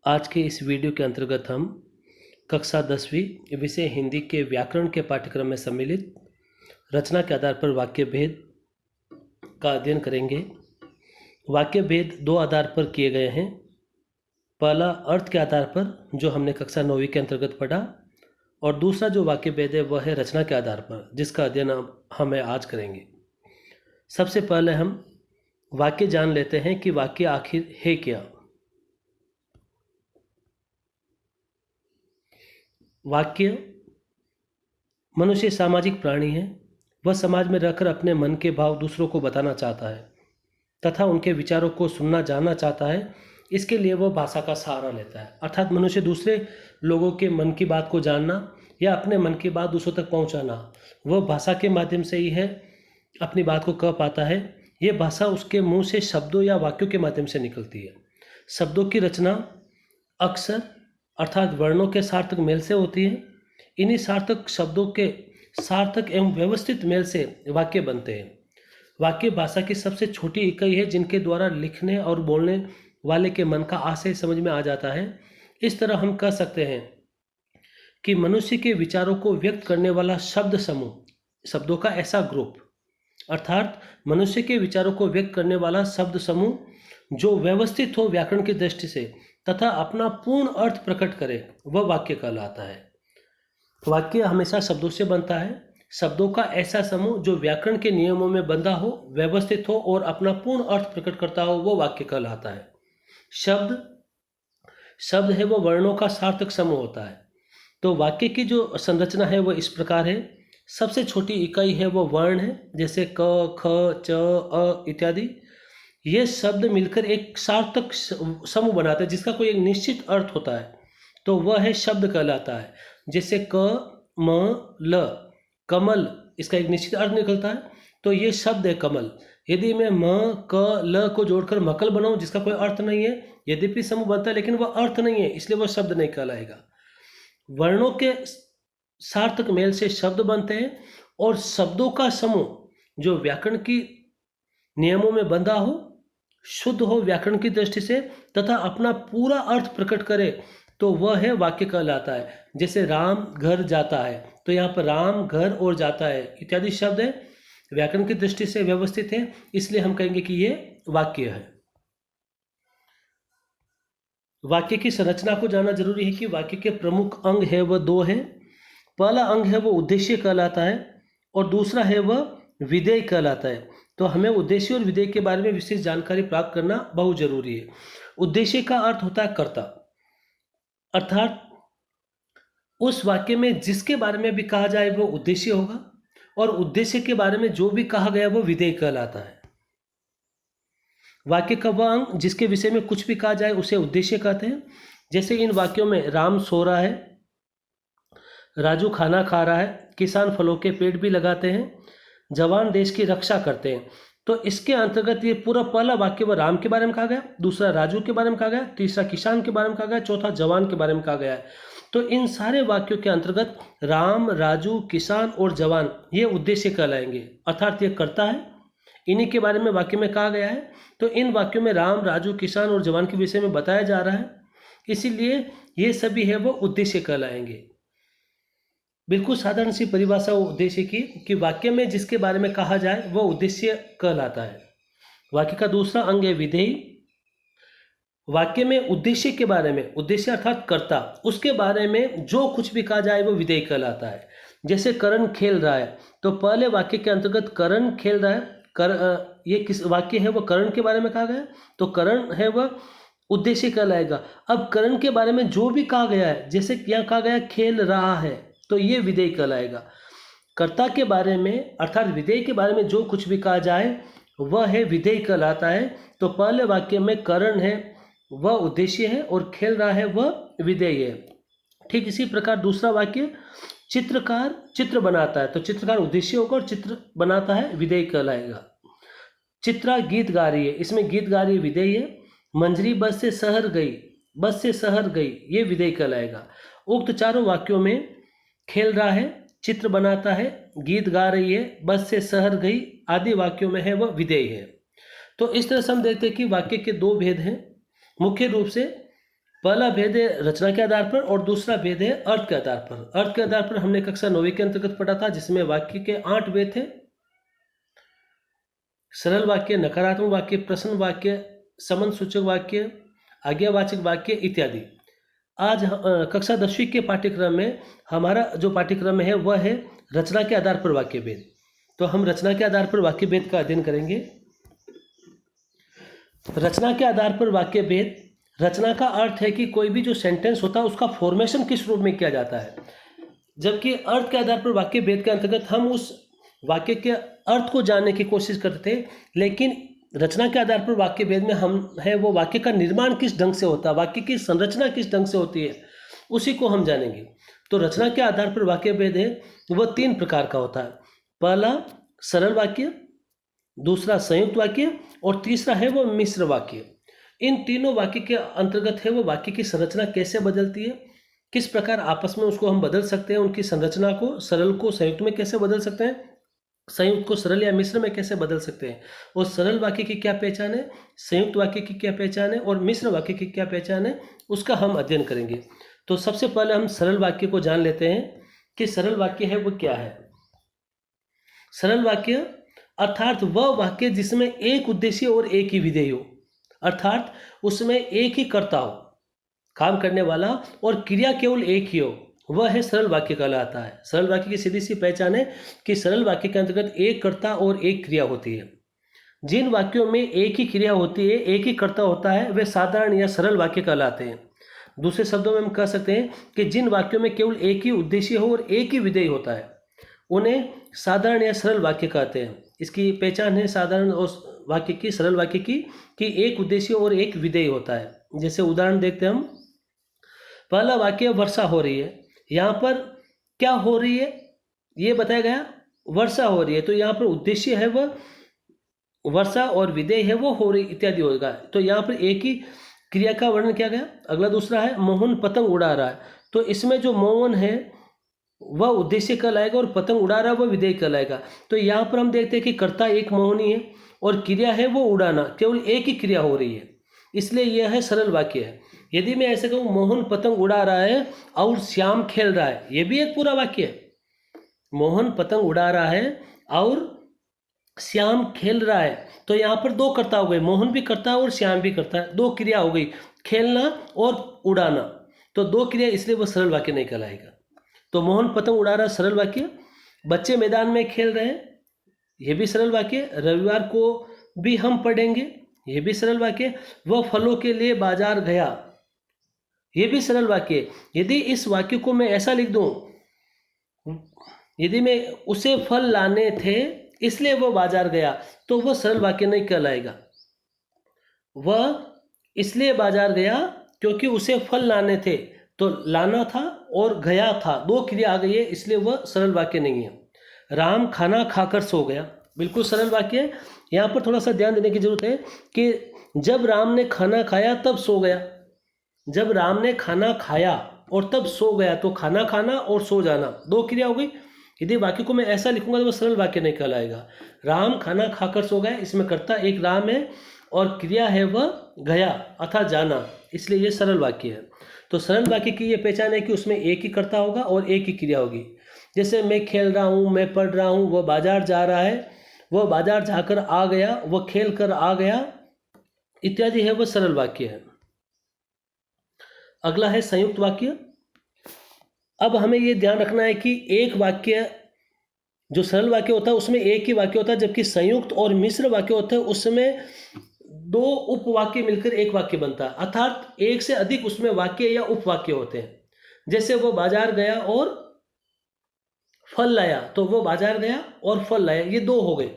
आज के इस वीडियो के अंतर्गत हम कक्षा 10वीं विषय हिंदी के व्याकरण के पाठ्यक्रम में सम्मिलित रचना के आधार पर वाक्य भेद का अध्ययन करेंगे। वाक्य भेद दो आधार पर किए गए हैं। पहला अर्थ के आधार पर, जो हमने कक्षा 9वीं के अंतर्गत पढ़ा, और दूसरा जो वाक्य भेद है वह है रचना के आधार पर, जिसका अध्ययन हमें आज करेंगे। सबसे पहले हम वाक्य जान लेते हैं कि वाक्य आखिर है क्या। वाक्य मनुष्य सामाजिक प्राणी है। वह समाज में रहकर अपने मन के भाव दूसरों को बताना चाहता है तथा उनके विचारों को सुनना जानना चाहता है। इसके लिए वह भाषा का सहारा लेता है, अर्थात मनुष्य दूसरे लोगों के मन की बात को जानना या अपने मन की बात दूसरों तक पहुंचाना, वह भाषा के माध्यम से ही है अपनी बात को कह पाता है। यह भाषा उसके मुंह से शब्दों या वाक्यों के माध्यम से निकलती है। शब्दों की रचना अक्सर अर्थात वर्णों के सार्थक मेल से होती है। इन्हीं सार्थक शब्दों के सार्थक एवं व्यवस्थित मेल से वाक्य बनते हैं। वाक्य भाषा की सबसे छोटी इकाई है जिनके द्वारा लिखने और बोलने वाले के मन का आशय समझ में आ जाता है। इस तरह हम कह सकते हैं कि मनुष्य के विचारों को व्यक्त करने वाला शब्द समूह, शब्दों का ऐसा ग्रुप, अर्थात मनुष्य के विचारों को व्यक्त करने वाला शब्द समूह जो व्यवस्थित हो व्याकरण की दृष्टि से तथा अपना पूर्ण अर्थ प्रकट करे, वह वाक्य कहलाता है। वाक्य हमेशा शब्दों से बनता है। शब्दों का ऐसा समूह जो व्याकरण के नियमों में बंधा हो, व्यवस्थित हो और अपना पूर्ण अर्थ प्रकट करता हो, वह वाक्य कहलाता है। शब्द है वह वर्णों का सार्थक समूह होता है। तो वाक्य की जो संरचना है वह इस प्रकार है। सबसे छोटी इकाई है वह वर्ण है, जैसे क, ख, च, अ इत्यादि। ये शब्द मिलकर एक सार्थक समूह बनाते हैं जिसका कोई एक निश्चित अर्थ होता है, तो वह है शब्द कहलाता है। जैसे क, म, ल, कमल, इसका एक निश्चित अर्थ निकलता है, तो ये शब्द है कमल। यदि मैं म, क, ल को जोड़कर मकल बनाऊं जिसका कोई अर्थ नहीं है, यद्यपि समूह बनता है लेकिन वह अर्थ नहीं है, इसलिए वह शब्द नहीं कहलाएगा। वर्णों के सार्थक मेल से शब्द बनते हैं और शब्दों का समूह जो व्याकरण की नियमों में बंधा हो, शुद्ध हो व्याकरण की दृष्टि से तथा अपना पूरा अर्थ प्रकट करे, तो वह है वाक्य कहलाता है। जैसे राम घर जाता है, तो यहाँ पर राम, घर और जाता है इत्यादि शब्द है, व्याकरण की दृष्टि से व्यवस्थित है, इसलिए हम कहेंगे कि ये वाक्य है। वाक्य की संरचना को जानना जरूरी है कि वाक्य के प्रमुख अंग है वह दो है। पहला अंग है वह उद्देश्य कहलाता है और दूसरा है वह विधेय कहलाता है। तो हमें उद्देश्य और विधेय के बारे में विशेष जानकारी प्राप्त करना बहुत जरूरी है। उद्देश्य का अर्थ होता है कर्ता, अर्थात उस वाक्य में जिसके बारे में भी कहा जाए वह उद्देश्य होगा, और उद्देश्य के बारे में जो भी कहा गया वह विधेय कहलाता है। वाक्य का वह अंग जिसके विषय में कुछ भी कहा जाए उसे उद्देश्य कहते हैं। जैसे इन वाक्यों में राम सो रहा है, राजू खाना खा रहा है, किसान फलों के पेड़ भी लगाते हैं, जवान देश की रक्षा करते हैं। तो इसके अंतर्गत ये पूरा पहला वाक्य वह राम के बारे में कहा गया, दूसरा राजू के बारे में कहा गया, तीसरा किसान के बारे में कहा गया, चौथा जवान के बारे में कहा गया है। तो इन सारे वाक्यों के अंतर्गत राम, राजू, किसान और जवान ये उद्देश्य कहलाएंगे, अर्थात ये कर्ता है, इन्हीं के बारे में वाक्य में कहा गया है। तो इन वाक्यों में राम, राजू, किसान और जवान के विषय में बताया जा रहा है, इसीलिए ये सभी है वो उद्देश्य कहलाएंगे। बिल्कुल साधारण सी परिभाषा उद्देश्य की कि वाक्य में जिसके बारे में कहा जाए वह उद्देश्य कहलाता है। वाक्य का दूसरा अंग है विधेय। वाक्य में उद्देश्य के बारे में, उद्देश्य अर्थात कर्ता, उसके बारे में जो कुछ भी कहा जाए वो विधेय कहलाता है। जैसे करण खेल रहा है, तो पहले वाक्य के अंतर्गत करण खेल रहा है, ये किस वाक्य है वह करण के बारे में कहा गया, तो करण है वह उद्देश्य कहलाएगा। अब करण के बारे में जो भी कहा गया है, जैसे यहाँ कहा गया खेल रहा है, तो ये विधेय कहलाएगा। कर्ता के बारे में अर्थात विधेय के बारे में जो कुछ भी कहा जाए वह है विधेय कहलाता है। तो पहले वाक्य में करण है वह उद्देश्य है और खेल रहा है वह विधेय है। ठीक इसी प्रकार दूसरा वाक्य चित्रकार चित्र बनाता है, तो चित्रकार उद्देश्य होगा और चित्र बनाता है विधेय कहलाएगा। चित्रा गीत गा रही है, इसमें गीत गा रही है विधेय है। मंजरी बस से शहर गई, बस से शहर गई, ये विधेय कहलाएगा। उक्त चारों वाक्यों में खेल रहा है, चित्र बनाता है, गीत गा रही है, बस से शहर गई आदि वाक्यों में है वह विधेय है। तो इस तरह से हम देखते हैं कि वाक्य के दो भेद हैं। मुख्य रूप से पहला भेद है रचना के आधार पर और दूसरा भेद है अर्थ के आधार पर। अर्थ के आधार पर हमने कक्षा 9वीं के अंतर्गत पढ़ा था, जिसमें वाक्य के 8 भेद थे। सरल वाक्य, नकारात्मक वाक्य, प्रश्न वाक्य, संबंध सूचक वाक्य, आज्ञावाचक वाक्य इत्यादि। आज कक्षा 10वीं के पाठ्यक्रम में हमारा जो पाठ्यक्रम है वह है रचना के आधार पर वाक्य भेद। तो हम रचना के आधार पर वाक्य भेद का अध्ययन करेंगे। रचना के आधार पर वाक्य भेद, रचना का अर्थ है कि कोई भी जो सेंटेंस होता है उसका फॉर्मेशन किस रूप में किया जाता है, जबकि अर्थ के आधार पर वाक्य भेद के अंतर्गत हम उस वाक्य के अर्थ को जानने की कोशिश करते थे, लेकिन रचना के आधार पर वाक्य भेद में हम है वो वाक्य का निर्माण किस ढंग से होता है, वाक्य की संरचना किस ढंग से होती है, उसी को हम जानेंगे। तो रचना के आधार पर वाक्य भेद है वह 3 प्रकार का होता है। पहला सरल वाक्य, दूसरा संयुक्त वाक्य और तीसरा है वो मिश्र वाक्य। इन तीनों वाक्य के अंतर्गत है वो वाक्य की संरचना कैसे बदलती है, किस प्रकार आपस में उसको हम बदल सकते हैं, उनकी संरचना को सरल को संयुक्त में कैसे बदल सकते हैं, संयुक्त को सरल या मिश्र में कैसे बदल सकते हैं, और सरल वाक्य की क्या पहचान है, संयुक्त वाक्य की क्या पहचान है और मिश्र वाक्य की क्या पहचान है, उसका हम अध्ययन करेंगे। तो सबसे पहले हम सरल वाक्य को जान लेते हैं कि सरल वाक्य है वो क्या है। सरल वाक्य अर्थात वह वाक्य जिसमें एक उद्देश्य और एक ही विधेय हो, अर्थात उसमें एक ही कर्ता हो, काम करने वाला, और क्रिया केवल एक ही हो, वह है सरल वाक्य कहलाता है। सरल वाक्य की सीधी सी पहचान है कि सरल वाक्य के अंतर्गत एक कर्ता और एक क्रिया होती है। जिन वाक्यों में एक ही क्रिया होती है, एक ही कर्ता होता है, वे साधारण या सरल वाक्य कहलाते हैं। दूसरे शब्दों में हम कह सकते हैं कि जिन वाक्यों में केवल एक ही उद्देश्य हो और एक ही विधेय होता है, उन्हें साधारण या सरल वाक्य कहते हैं। इसकी पहचान है साधारण और वाक्य की, सरल वाक्य की, कि एक उद्देश्य और एक विधेय होता है। जैसे उदाहरण देखते हैं हम। पहला वाक्य वर्षा हो रही है, यहाँ पर क्या हो रही है ये बताया गया, वर्षा हो रही है, तो यहाँ पर उद्देश्य है वह वर्षा और विधेय है वो हो रही इत्यादि होगा। तो यहाँ पर एक ही क्रिया का वर्णन किया गया। अगला दूसरा है मोहन पतंग उड़ा रहा है, तो इसमें जो मोहन है वह उद्देश्य कहलाएगा और पतंग उड़ा रहा है वह विधेय कहलाएगा। तो यहाँ पर हम देखते हैं कि कर्ता एक मोहनी है और क्रिया है वो उड़ाना, केवल एक ही क्रिया हो रही है, इसलिए यह है सरल वाक्य है। यदि मैं ऐसे कहूँ मोहन पतंग उड़ा रहा है और श्याम खेल रहा है, यह भी एक पूरा वाक्य है। मोहन पतंग उड़ा रहा है और श्याम खेल रहा है, तो यहाँ पर 2 कर्ता हो गए, मोहन भी करता है और श्याम भी करता है, 2 क्रिया हो गई, खेलना और उड़ाना, तो 2 क्रिया, इसलिए वह सरल वाक्य नहीं कहलाएगा। तो मोहन पतंग उड़ा रहा सरल वाक्य। बच्चे मैदान में खेल रहे हैं, यह भी सरल वाक्य। रविवार को भी हम पढ़ेंगे, यह भी सरल वाक्य। वह फलों के लिए बाजार गया, यह भी सरल वाक्य। यदि इस वाक्य को मैं ऐसा लिख दूं, यदि मैं उसे फल लाने थे इसलिए वह बाजार गया, तो वह सरल वाक्य नहीं कहलाएगा। वह इसलिए बाजार गया क्योंकि उसे फल लाने थे, तो लाना था और गया था, 2 क्रिया आ गई है, इसलिए वह सरल वाक्य नहीं है। राम खाना खाकर सो गया, बिल्कुल सरल वाक्य है। यहाँ पर थोड़ा सा ध्यान देने की जरूरत है कि जब राम ने खाना खाया तब सो गया, जब राम ने खाना खाया और तब सो गया, तो खाना खाना और सो जाना 2 क्रिया हो गई। यदि वाक्य को मैं ऐसा लिखूंगा तो वह सरल वाक्य नहीं कहलाएगा। राम खाना खाकर सो गया, इसमें कर्ता एक राम है और क्रिया है वह गया अर्थात जाना, इसलिए यह सरल वाक्य है। तो सरल वाक्य की ये पहचान है कि उसमें एक ही कर्ता होगा और एक ही क्रिया होगी। जैसे मैं खेल रहा हूँ, मैं पढ़ रहा हूँ, वह बाजार जा रहा है, वह बाजार जाकर आ गया, वह खेल कर आ गया इत्यादि है वह सरल वाक्य है। अगला है संयुक्त वाक्य। अब हमें ये ध्यान रखना है कि एक वाक्य जो सरल वाक्य होता है उसमें एक ही वाक्य होता है, जबकि संयुक्त और मिश्र वाक्य होता है उसमें 2 उपवाक्य मिलकर एक वाक्य बनता है, अर्थात एक से अधिक उसमें वाक्य या उपवाक्य होते हैं। जैसे वो बाजार गया और फल लाया, तो वो बाजार गया और फल लाया, ये 2 हो गए।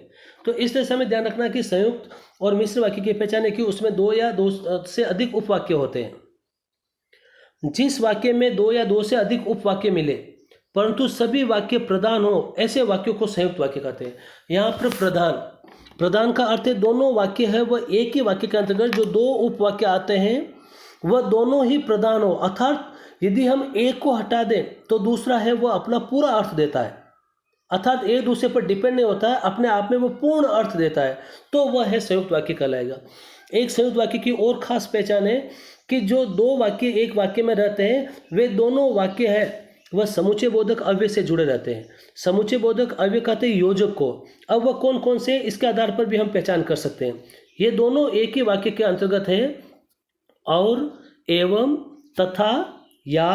तो इस तरह से हमें ध्यान रखना कि संयुक्त और मिश्र वाक्य की पहचान है कि उसमें 2 या 2 से अधिक उपवाक्य होते हैं। जिस वाक्य में 2 या 2 से अधिक उपवाक्य मिले परंतु सभी वाक्य प्रधान हो, ऐसे वाक्यों को संयुक्त वाक्य कहते हैं। यहाँ पर प्रधान का अर्थ है दोनों वाक्य है वह एक ही वाक्य के अंतर्गत जो 2 उपवाक्य आते हैं वह दोनों ही प्रधान हो, अर्थात यदि हम एक को हटा दें तो दूसरा है वह अपना पूरा अर्थ देता है। अर्थात एक दूसरे पर डिपेंड नहीं होता है, अपने आप में वो पूर्ण अर्थ देता है, तो वह है संयुक्त वाक्य कहलाएगा। एक संयुक्त वाक्य की और खास पहचान है कि जो दो वाक्य एक वाक्य में रहते हैं वे दोनों वाक्य है वह समुच्चय बोधक अव्यय से जुड़े रहते हैं। समुच्चय बोधक अव्यय कहते हैं योजक को। अब वह कौन कौन से, इसके आधार पर भी हम पहचान कर सकते हैं। ये दोनों एक ही वाक्य के अंतर्गत है। और, एवं, तथा, या,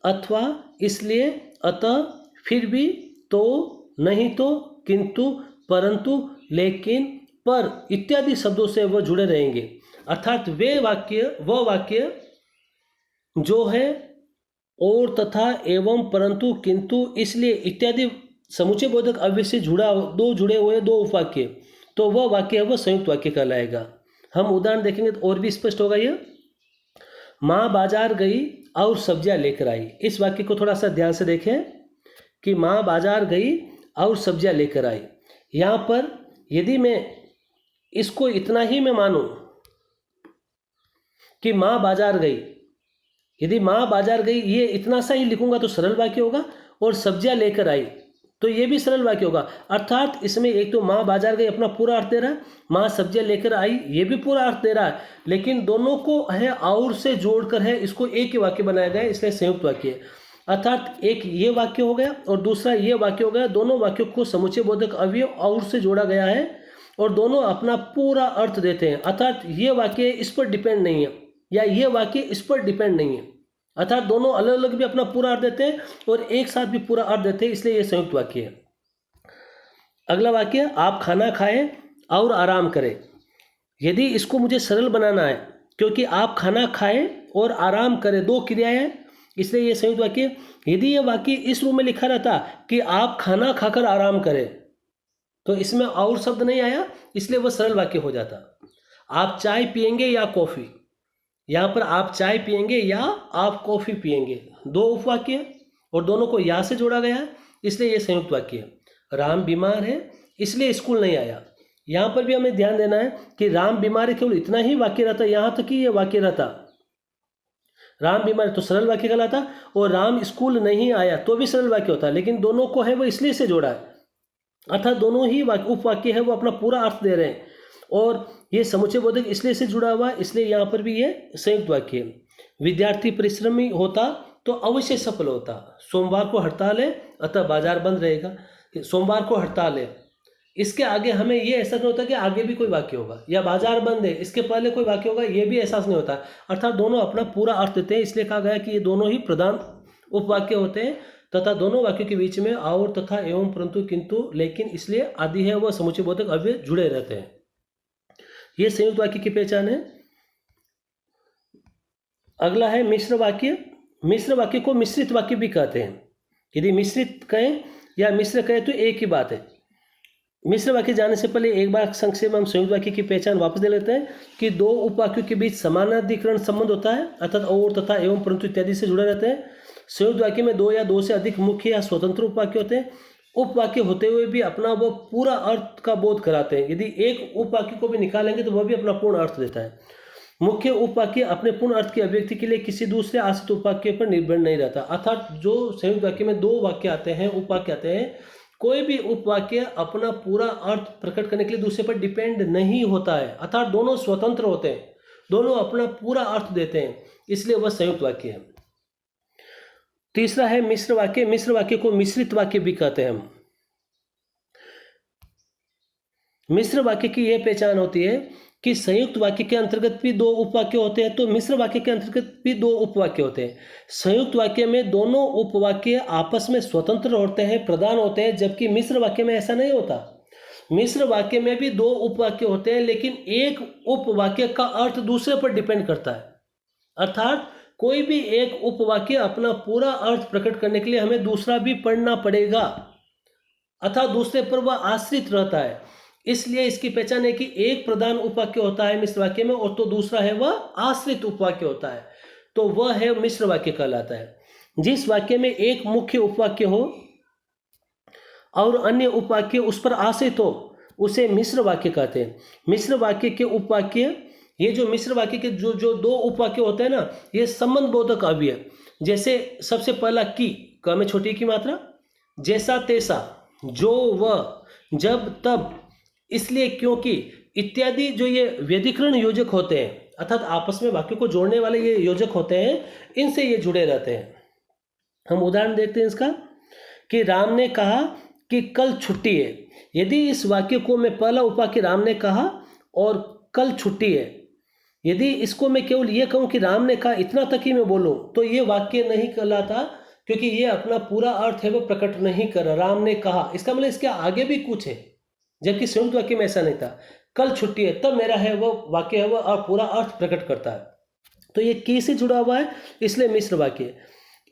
अथवा, इसलिए, अतः, फिर भी, तो, नहीं तो, किंतु, परंतु, लेकिन, पर इत्यादि शब्दों से वह जुड़े रहेंगे। अर्थात वह वाक्य जो है और, तथा, एवं, परंतु, किंतु, इसलिए इत्यादि समुच्चय बोधक अव्यय से जुड़े हुए दो उपवाक्य, तो वह वाक्य है वह संयुक्त वाक्य कहलाएगा। हम उदाहरण देखेंगे तो और भी स्पष्ट होगा। यह माँ बाजार गई और सब्जियां लेकर आई। इस वाक्य को थोड़ा सा ध्यान से देखें कि माँ बाजार गई और सब्जियां लेकर आई। यहाँ पर यदि मैं इसको इतना ही मैं मानूं कि माँ बाजार गई, यदि माँ बाजार गई ये इतना सा ही लिखूंगा तो सरल वाक्य होगा, और सब्जियां लेकर आई तो ये भी सरल वाक्य होगा। अर्थात इसमें एक तो माँ बाजार गई अपना पूरा अर्थ दे रहा है, माँ सब्जियां लेकर आई ये भी पूरा अर्थ दे रहा है, लेकिन दोनों को है और से जोड़कर है इसको एक ही वाक्य बनाया गया है, इसलिए संयुक्त वाक्य है। अर्थात एक ये वाक्य हो गया और दूसरा ये वाक्य हो गया। दोनों वाक्यों को समुच्चय बोधक अव्यय और से जोड़ा गया है और दोनों अपना पूरा अर्थ देते हैं। अर्थात ये वाक्य इस पर डिपेंड नहीं है या ये वाक्य इस पर डिपेंड नहीं है। अर्थात दोनों अलग अलग भी अपना पूरा अर्थ देते हैं और एक साथ भी पूरा अर्थ देते हैं, इसलिए ये संयुक्त वाक्य है। अगला वाक्य, आप खाना खाएं और आराम करें। यदि इसको मुझे सरल बनाना है, क्योंकि आप खाना खाएं और आराम करें दो क्रियाएं हैं, इसलिए ये संयुक्त वाक्य। यदि ये वाक्य इस रूप में लिखा रहता कि आप खाना खाकर आराम करें, तो इसमें और शब्द नहीं आया, इसलिए वह सरल वाक्य हो जाता। आप चाय पिएंगे या कॉफी, यहाँ पर आप चाय पिएंगे या आप कॉफी पिएंगे, दो उपवाक्य और दोनों को या से जोड़ा गया है, इसलिए ये संयुक्त वाक्य है। राम बीमार है इसलिए स्कूल नहीं आया। यहाँ पर भी हमें ध्यान देना है कि राम बीमार है, केवल इतना ही वाक्य रहता, यहाँ तक कि ये वाक्य रहता। राम बीमार तो सरल वाक्य कहलाता, और राम स्कूल नहीं आया तो भी सरल वाक्य होता, लेकिन दोनों को है वो इसलिए से जोड़ा है। अर्थात दोनों ही उपवाक्य है वो अपना पूरा अर्थ दे रहे हैं, और ये समुच्चय बोधक इसलिए से जुड़ा हुआ, इसलिए यहाँ पर भी ये संयुक्त वाक्य है। विद्यार्थी परिश्रमी होता तो अवश्य सफल होता। सोमवार को हड़ताल है अतः बाजार बंद रहेगा। सोमवार को हड़ताल है, इसके आगे हमें ये एहसास नहीं होता कि आगे भी कोई वाक्य होगा, या बाजार बंद है इसके पहले कोई वाक्य होगा, ये भी एहसास नहीं होता। अर्थात दोनों अपना पूरा अर्थ देते हैं, इसलिए कहा गया कि ये दोनों ही प्रधान उपवाक्य होते हैं, तथा दोनों वाक्यों के बीच में और, तथा, एवं, परंतु, किंतु, लेकिन, इसलिए आदि है वह समुच्चय बोधक अव्यय जुड़े रहते हैं। ये संयुक्त वाक्य की पहचान है। अगला है मिश्र वाक्य। मिश्र वाक्य को मिश्रित वाक्य भी कहते हैं। यदि मिश्रित कहें या मिश्र कहें तो एक ही बात है। मिश्र वाक्य जाने से पहले एक बार संक्षेप में हम संयुक्त वाक्य की पहचान वापस दे लेते हैं कि दो उपवाक्यों के बीच समानाधिकरण संबंध होता है, अर्थात और, तथा, एवं, परंतु इत्यादि से जुड़े रहते हैं। संयुक्त वाक्य में दो या दो से अधिक मुख्य या स्वतंत्र उपवाक्य होते हैं। उपवाक्य होते हुए भी अपना वो पूरा अर्थ का बोध कराते हैं। यदि एक उपवाक्य को भी निकालेंगे तो वह भी अपना पूर्ण अर्थ देता है। मुख्य उपवाक्य अपने पूर्ण अर्थ की अभिव्यक्ति के लिए किसी दूसरे आश्रित उपवाक्य पर निर्भर नहीं रहता। अर्थात जो संयुक्त वाक्य में दो वाक्य आते हैं, उपवाक्य आते हैं, कोई भी उपवाक्य अपना पूरा अर्थ प्रकट करने के लिए दूसरे पर डिपेंड नहीं होता है। अर्थात दोनों स्वतंत्र होते हैं, दोनों अपना पूरा अर्थ देते हैं, इसलिए वह संयुक्त वाक्य है। तीसरा है मिश्र वाक्य। मिश्र वाक्य को मिश्रित वाक्य भी कहते हैं हम। मिश्र वाक्य की यह पहचान होती है कि संयुक्त वाक्य के अंतर्गत भी दो उपवाक्य होते हैं, तो मिश्र वाक्य के अंतर्गत भी दो उपवाक्य होते हैं। संयुक्त वाक्य में दोनों उपवाक्य आपस में स्वतंत्र होते हैं, प्रधान होते हैं, जबकि मिश्र वाक्य में ऐसा नहीं होता। मिश्र वाक्य में भी दो उपवाक्य होते हैं, लेकिन एक उपवाक्य का अर्थ दूसरे पर डिपेंड करता है। अर्थात कोई भी एक उपवाक्य अपना पूरा अर्थ प्रकट करने के लिए हमें दूसरा भी पढ़ना पड़ेगा, अर्थात दूसरे पर वह आश्रित रहता है। इसलिए इसकी पहचान है कि एक प्रधान उपवाक्य होता है मिश्र वाक्य में, और तो दूसरा है वह आश्रित उपवाक्य होता है, तो वह है मिश्र वाक्य कहलाता है। जिस वाक्य में एक मुख्य उपवाक्य हो और अन्य उपवाक्य उस पर आश्रित हो उसे मिश्र वाक्य कहते हैं। मिश्र वाक्य के उपवाक्य, ये जो मिश्र वाक्य के जो दो उपवाक्य होते हैं ना, ये संबंध बोधक अव्यय। जैसे सबसे पहला की में छोटी की मात्रा, जैसा तैसा, जो वह जब तब इसलिए क्योंकि इत्यादि जो ये व्यधिकरण योजक होते हैं अर्थात आपस में वाक्यों को जोड़ने वाले ये योजक होते हैं, इनसे ये जुड़े रहते हैं। हम उदाहरण देखते हैं इसका कि राम ने कहा कि कल छुट्टी है। यदि इस वाक्य को मैं पहला उपवाक्य राम ने कहा और कल छुट्टी है, यदि इसको मैं केवल ये कहूँ कि राम ने कहा इतना तक ही मैं बोलूँ तो ये वाक्य नहीं कहलाता, क्योंकि ये अपना पूरा अर्थ है वो प्रकट नहीं कर रहा। राम ने कहा इसका मतलब इसके आगे भी कुछ है, जबकि संयुक्त वाक्य में ऐसा नहीं था। कल छुट्टी है तब मेरा है वो वाक्य है वो और पूरा अर्थ प्रकट करता है। तो ये की से जुड़ा हुआ है, इसलिए मिश्र वाक्य।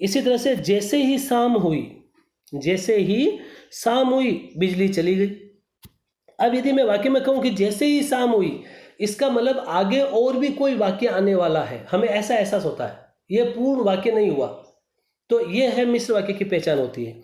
इसी तरह से जैसे ही शाम हुई, जैसे ही शाम हुई बिजली चली गई। अब यदि मैं वाक्य में कहूँ कि जैसे ही शाम हुई, इसका मतलब आगे और भी कोई वाक्य आने वाला है, हमें ऐसा एहसास होता है, ये पूर्ण वाक्य नहीं हुआ। तो ये है मिश्र वाक्य की पहचान होती है।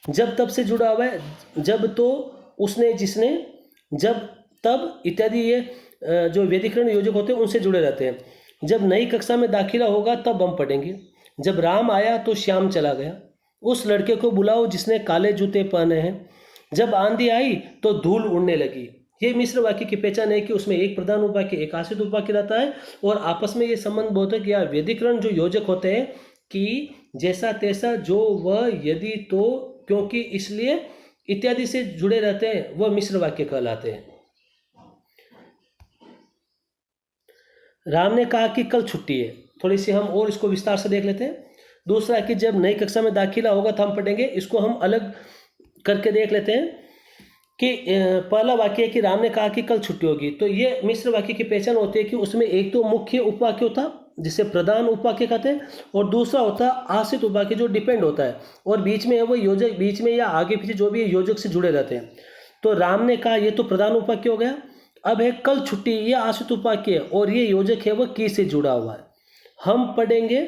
जब तब से जुड़ा हुआ है, जब तो उसने जिसने, जब तब इत्यादि ये जो व्यधिकरण योजक होते हैं उनसे जुड़े रहते हैं। जब नई कक्षा में दाखिला होगा तब हम पढ़ेंगे। जब राम आया तो श्याम चला गया। उस लड़के को बुलाओ जिसने काले जूते पहने हैं। जब आंधी आई तो धूल उड़ने लगी। ये मिश्र वाक्य की पहचान है कि उसमें एक प्रधान उपवाक्य एक आश्रित उपवाक्य रहता है और आपस में ये संबंध बोधक या व्यधिकरण जो योजक होते हैं कि जैसा तैसा, जो वह, यदि तो, क्योंकि, इसलिए इत्यादि से जुड़े रहते हैं, वह मिश्र वाक्य कहलाते हैं। राम ने कहा कि कल छुट्टी है। थोड़ी सी हम और इसको विस्तार से देख लेते हैं। दूसरा कि जब नई कक्षा में दाखिला होगा तो हम पढ़ेंगे। इसको हम अलग करके देख लेते हैं कि पहला वाक्य है कि राम ने कहा कि कल छुट्टी होगी। तो ये मिश्र वाक्य की पहचान होती है कि उसमें एक तो मुख्य उपवाक्य होता जिसे प्रधान उपवाक्य कहते हैं और दूसरा होता है आश्रित उपवाक्य जो डिपेंड होता है और बीच में है वो योजक, बीच में या आगे पीछे जो भी योजक से जुड़े रहते हैं। तो राम ने कहा ये तो प्रधान उपवाक्य हो गया। अब है कल छुट्टी, ये आश्रित उपवाक्य है और ये योजक है वो की से जुड़ा हुआ है। हम पढ़ेंगे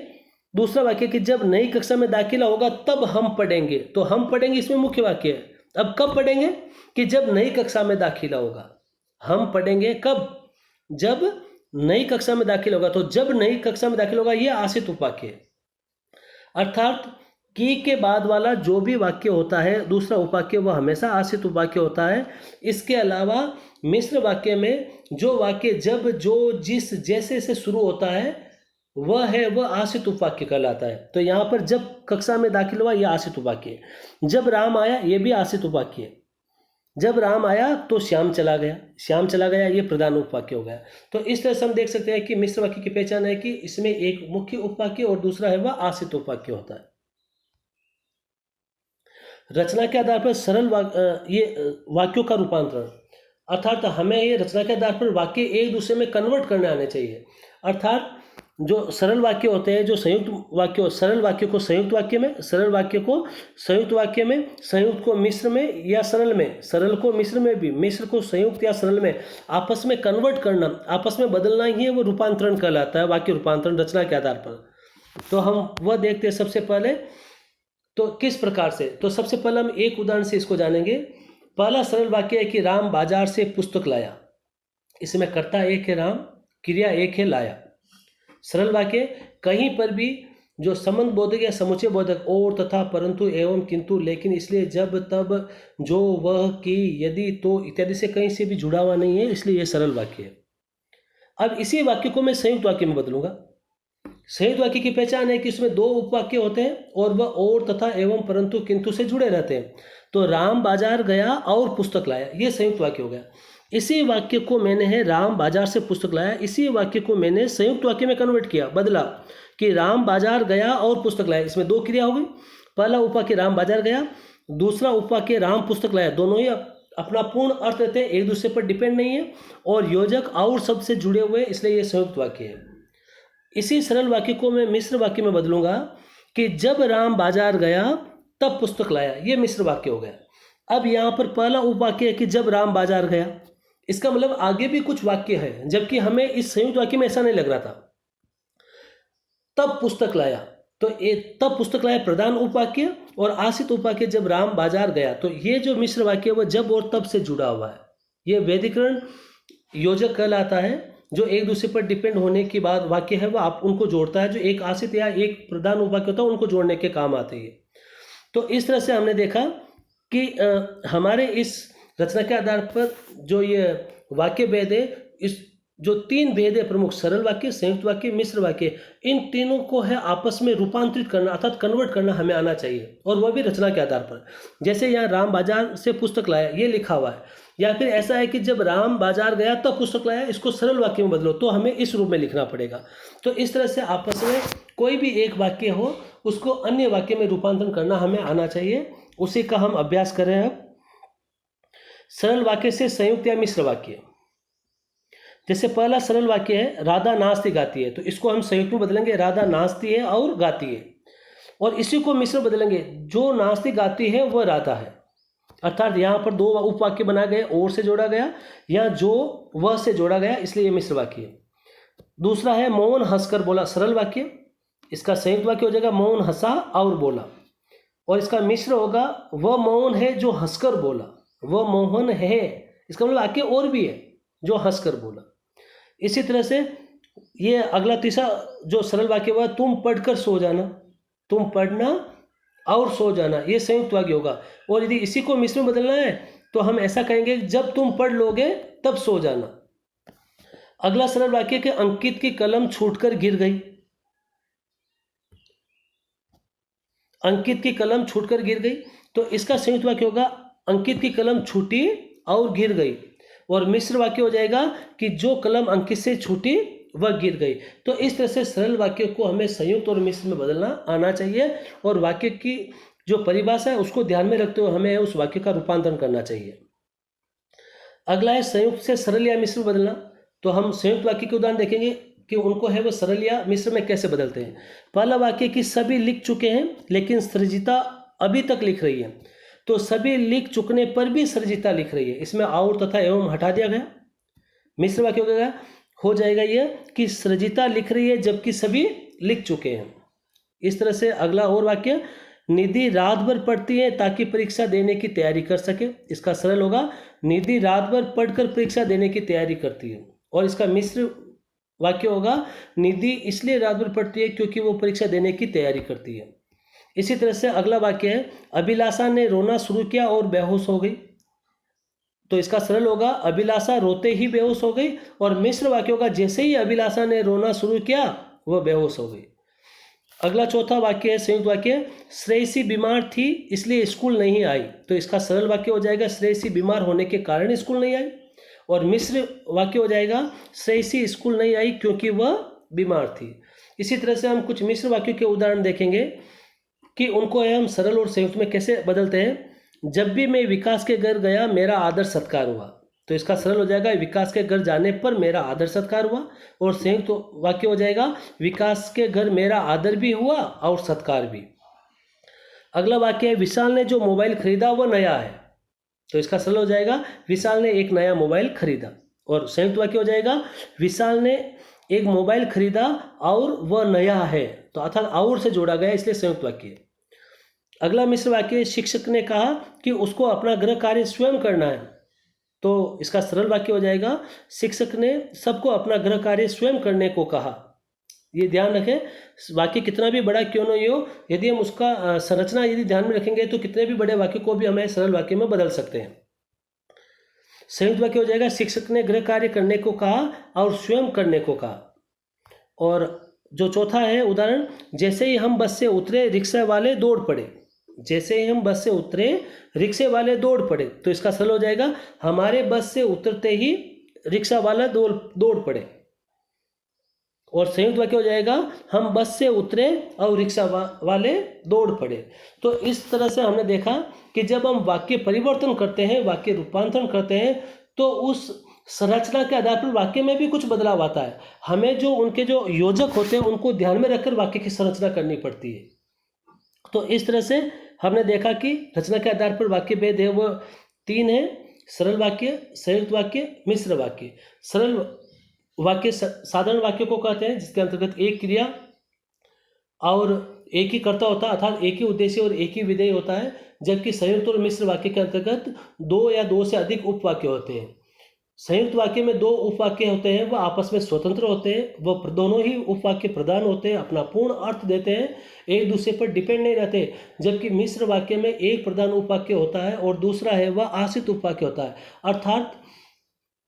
दूसरा वाक्य कि जब नई कक्षा में दाखिला होगा तब हम पढ़ेंगे। तो हम पढ़ेंगे इसमें मुख्य वाक्य है। अब कब पढ़ेंगे कि जब नई कक्षा में दाखिला होगा। हम पढ़ेंगे कब, जब नई कक्षा में दाखिला होगा। तो जब नई कक्षा में दाखिला होगा ये आश्रित उपवाक्य है, अर्थात की के बाद वाला जो भी वाक्य होता है दूसरा उपवाक्य वह हमेशा आश्रित उपवाक्य होता है। इसके अलावा मिश्र वाक्य में जो वाक्य जब, जो, जिस, जैसे से शुरू होता है वह है वह आश्रित उपवाक्य कहलाता है। तो यहाँ पर जब कक्षा में दाखिल हुआ यह आश्रित उपवाक्य है। जब राम आया ये भी आश्रित उपवाक्य है। जब राम आया तो श्याम चला गया, श्याम चला गया ये प्रधान उपवाक्य हो गया। तो इस तरह से हम देख सकते हैं कि मिश्र वाक्य की पहचान है कि इसमें एक मुख्य उपवाक्य और दूसरा है वह आश्रित उपवाक्य होता है। रचना के आधार पर सरल वाक्यों का रूपांतरण, अर्थात हमें ये रचना के आधार पर वाक्य एक दूसरे में कन्वर्ट करने आने चाहिए। अर्थात जो सरल वाक्य होते हैं, जो संयुक्त वाक्य, सरल वाक्य को संयुक्त वाक्य में, सरल वाक्य को संयुक्त वाक्य में, संयुक्त को मिश्र में या सरल में, सरल को मिश्र में भी, मिश्र को संयुक्त या सरल में आपस में कन्वर्ट करना, आपस में बदलना ही है वो रूपांतरण कहलाता है, वाक्य रूपांतरण रचना के आधार पर। तो हम वह देखते हैं सबसे पहले। तो किस प्रकार से, तो सबसे पहले हम एक उदाहरण से इसको जानेंगे। पहला सरल वाक्य है कि राम बाजार से पुस्तक लाया। इसमें कर्ता एक है राम, क्रिया एक है लाया। सरल वाक्य कहीं पर भी जो संबंध बोधक या समुच्चय बोधक और, तथा, परंतु, एवं, किंतु, लेकिन, इसलिए, जब, तब, जो, वह, कि, यदि, तो इत्यादि से कहीं से भी जुड़ा हुआ नहीं है, इसलिए यह सरल वाक्य है। अब इसी वाक्य को मैं संयुक्त वाक्य में बदलूंगा। संयुक्त वाक्य की पहचान है कि इसमें दो उपवाक्य होते हैं और वह और, तथा, एवं, परंतु, किंतु से जुड़े रहते हैं। तो राम बाजार गया और पुस्तक लाया, ये संयुक्त वाक्य हो गया। इसी वाक्य को मैंने है राम बाजार से पुस्तक लाया, इसी वाक्य को मैंने संयुक्त वाक्य में कन्वर्ट किया, बदला कि राम बाजार गया और पुस्तक लाया। इसमें दो क्रिया हो गई। पहला उपवाक्य राम बाजार गया, दूसरा उपवाक्य राम पुस्तक लाया। दोनों ही अपना पूर्ण अर्थ रहते हैं, एक दूसरे पर डिपेंड नहीं है और योजक और शब्द से जुड़े हुए, इसलिए यह संयुक्त वाक्य है। इसी सरल वाक्य को मैं मिश्र वाक्य में बदलूंगा कि जब राम बाजार गया तब पुस्तक लाया, ये मिश्र वाक्य हो गया। अब यहाँ पर पहला उपवाक्य है कि जब राम बाजार गया, इसका मतलब आगे भी कुछ वाक्य है, जबकि हमें इस संयुक्त वाक्य में ऐसा नहीं लग रहा था। तब पुस्तक लाया, तो तब पुस्तक लाया प्रधान उपवाक्य और आश्रित उपवाक्य जब राम बाजार गया। तो ये जो मिश्र वाक्य है वह जब और तब से जुड़ा हुआ है। ये व्यधिकरण योजक कहलाता है, जो एक दूसरे पर डिपेंड होने के बाद वाक्य है वह आप उनको जोड़ता है। जो एक आश्रित या एक प्रधान उपवाक्य होता है उनको जोड़ने के काम आते हैं। तो इस तरह से हमने देखा कि हमारे इस रचना के आधार पर जो ये वाक्य भेद है, इस जो 3 भेद है प्रमुख, सरल वाक्य, संयुक्त वाक्य, मिश्र वाक्य, इन तीनों को है आपस में रूपांतरित करना अर्थात कन्वर्ट करना हमें आना चाहिए, और वह भी रचना के आधार पर। जैसे यहाँ राम बाजार से पुस्तक लाया, ये लिखा हुआ है, या फिर ऐसा है कि जब राम बाजार गया तब पुस्तक लाया, इसको सरल वाक्य में बदलो, तो हमें इस रूप में लिखना पड़ेगा। तो इस तरह से आपस में कोई भी एक वाक्य हो उसको अन्य वाक्य में रूपांतरण करना हमें आना चाहिए, उसी का हम अभ्यास कर रहे हैं अब। सरल वाक्य से संयुक्त या मिश्र वाक्य, जैसे पहला सरल वाक्य है राधा नाचती गाती है, तो इसको हम संयुक्त में बदलेंगे, राधा नाचती है और गाती है, और इसी को मिश्र बदलेंगे, जो नाचती गाती है वह राधा है, अर्थात यहाँ पर 2 उपवाक्य बनाए गए, और से जोड़ा गया या जो वह से जोड़ा गया, इसलिए ये मिश्र वाक्य है। दूसरा है मोहन हंसकर बोला, सरल वाक्य, इसका संयुक्त वाक्य हो जाएगा मोहन हंसा और बोला, और इसका मिश्र होगा वह मोहन है जो हंसकर बोला, वह मोहन है, इसका मतलब वाक्य और भी है जो हंसकर बोला। इसी तरह से ये अगला तीसरा जो सरल वाक्य हुआ, तुम पढ़कर सो जाना, तुम पढ़ना और सो जाना, ये संयुक्त वाक्य होगा। और यदि इसी को मिश्र में बदलना है तो हम ऐसा कहेंगे जब तुम पढ़ लोगे तब सो जाना। अगला सरल वाक्य के अंकित की कलम छूटकर गिर गई, अंकित की कलम छूटकर गिर गई, तो इसका संयुक्त वाक्य होगा अंकित की कलम छूटी और गिर गई, और मिश्र वाक्य हो जाएगा कि जो कलम अंकित से छूटी वह गिर गई। तो इस तरह से सरल वाक्य को हमें संयुक्त और मिश्र में बदलना आना चाहिए, और वाक्य की जो परिभाषा है उसको ध्यान में रखते हुए हमें उस वाक्य का रूपांतरण करना चाहिए। अगला है संयुक्त से सरल या मिश्र बदलना, तो हम संयुक्त वाक्य के उदाहरण देखेंगे कि उनको है वो सरल या मिश्र में कैसे बदलते हैं। पहला वाक्य कि सभी लिख चुके हैं लेकिन सृजिता अभी तक लिख रही है, तो सभी लिख चुकने पर भी सृजिता लिख रही है, इसमें और तथा एवं हटा दिया गया। मिश्र वाक्य हो जाएगा ये कि सृजिता लिख रही है जबकि सभी लिख चुके हैं। इस तरह से अगला और वाक्य, निधि रात भर पढ़ती है ताकि परीक्षा देने की तैयारी कर सके, इसका सरल होगा निधि रात भर पढ़कर परीक्षा देने की तैयारी करती है, और इसका मिश्र वाक्य होगा निधि इसलिए रात भर पढ़ती है क्योंकि वो परीक्षा देने की तैयारी करती है। इसी तरह से अगला वाक्य है अभिलाषा ने रोना शुरू किया और बेहोश हो गई, तो इसका सरल होगा अभिलाषा रोते ही बेहोश हो गई, और मिश्र वाक्य होगा जैसे ही अभिलाषा ने रोना शुरू किया वह बेहोश हो गई। अगला चौथा वाक्य है संयुक्त वाक्य, श्रेयसी बीमार थी इसलिए स्कूल नहीं आई, तो इसका सरल वाक्य हो जाएगा श्रेयसी बीमार होने के कारण स्कूल नहीं आई, और मिश्र वाक्य हो जाएगा श्रेयसी स्कूल नहीं आई क्योंकि वह बीमार थी। इसी तरह से हम कुछ मिश्र वाक्यों के उदाहरण देखेंगे कि उनको हम सरल और संयुक्त में कैसे बदलते हैं। जब भी मैं विकास के घर गया मेरा आदर सत्कार हुआ, तो इसका सरल हो जाएगा विकास के घर जाने पर मेरा आदर सत्कार हुआ, और संयुक्त वाक्य हो जाएगा विकास के घर मेरा आदर भी हुआ और सत्कार भी। अगला वाक्य है विशाल ने जो मोबाइल खरीदा वह नया है, तो इसका सरल हो जाएगा विशाल ने एक नया मोबाइल खरीदा, और संयुक्त वाक्य हो जाएगा विशाल ने एक मोबाइल खरीदा और वह नया है, तो अर्थात और से जोड़ा गया इसलिए संयुक्त वाक्य। अगला मिश्र वाक्य, शिक्षक ने कहा कि उसको अपना गृह कार्य स्वयं करना है, तो इसका सरल वाक्य हो जाएगा शिक्षक ने सबको अपना गृह कार्य स्वयं करने को कहा। ये ध्यान रखें, वाक्य कितना भी बड़ा क्यों नहीं हो, यदि हम उसका संरचना यदि ध्यान में रखेंगे तो कितने भी बड़े वाक्य को भी हमें सरल वाक्य में बदल सकते हैं। संयुक्त वाक्य हो जाएगा शिक्षक ने गृह कार्य करने को कहा और स्वयं करने को कहा। और जो चौथा है उदाहरण, जैसे ही हम बस से उतरे रिक्शा वाले दौड़ पड़े, जैसे ही हम बस से उतरे रिक्शे वाले दौड़ पड़े, तो इसका सरल हो जाएगा हमारे बस से उतरते ही रिक्शा वाला दौड़ पड़े, और संयुक्त वाक्य हो जाएगा हम बस से उतरे और रिक्शा वाले दौड़ पड़े। तो इस तरह से हमने देखा कि जब हम वाक्य परिवर्तन करते हैं, वाक्य रूपांतरण करते हैं, तो उस संरचना के आधार पर वाक्य में भी कुछ बदलाव आता है। हमें जो उनके जो योजक होते हैं उनको ध्यान में रखकर वाक्य की संरचना करनी पड़ती है। तो इस तरह से हमने देखा कि रचना के आधार पर वाक्य भेद है वो 3 है, सरल वाक्य, संयुक्त वाक्य, मिश्र वाक्य। सरल वाक्य साधारण वाक्य को कहते हैं जिसके अंतर्गत एक क्रिया और एक ही कर्ता होता है, अर्थात एक ही उद्देश्य और एक ही विधेय होता है, जबकि संयुक्त और मिश्र वाक्य के अंतर्गत 2 या 2 से अधिक उपवाक्य होते हैं। संयुक्त वाक्य में दो उपवाक्य होते हैं, वह आपस में स्वतंत्र होते हैं, वह दोनों ही उपवाक्य प्रधान होते हैं, अपना पूर्ण अर्थ देते हैं, एक दूसरे पर डिपेंड नहीं रहते। जबकि मिश्र वाक्य में एक प्रधान उपवाक्य होता है और दूसरा है वह आश्रित उपवाक्य होता है। अर्थात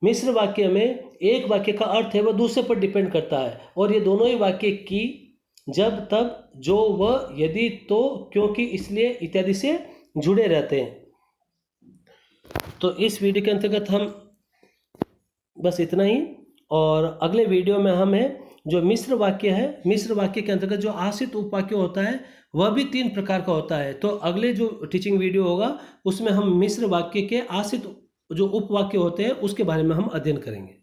मिश्र वाक्य में एक वाक्य का अर्थ है वह दूसरे पर डिपेंड करता है, और ये दोनों ही वाक्य की, जब, तब, जो, वह, यदि, तो, क्योंकि, इसलिए इत्यादि से जुड़े रहते हैं। तो इस वीडियो के अंतर्गत हम बस इतना ही, और अगले वीडियो में हमें जो मिश्र वाक्य है, मिश्र वाक्य के अंतर्गत जो आश्रित उपवाक्य होता है वह भी 3 प्रकार का होता है। तो अगले जो टीचिंग वीडियो होगा उसमें हम मिश्र वाक्य के आश्रित जो उपवाक्य होते हैं उसके बारे में हम अध्ययन करेंगे।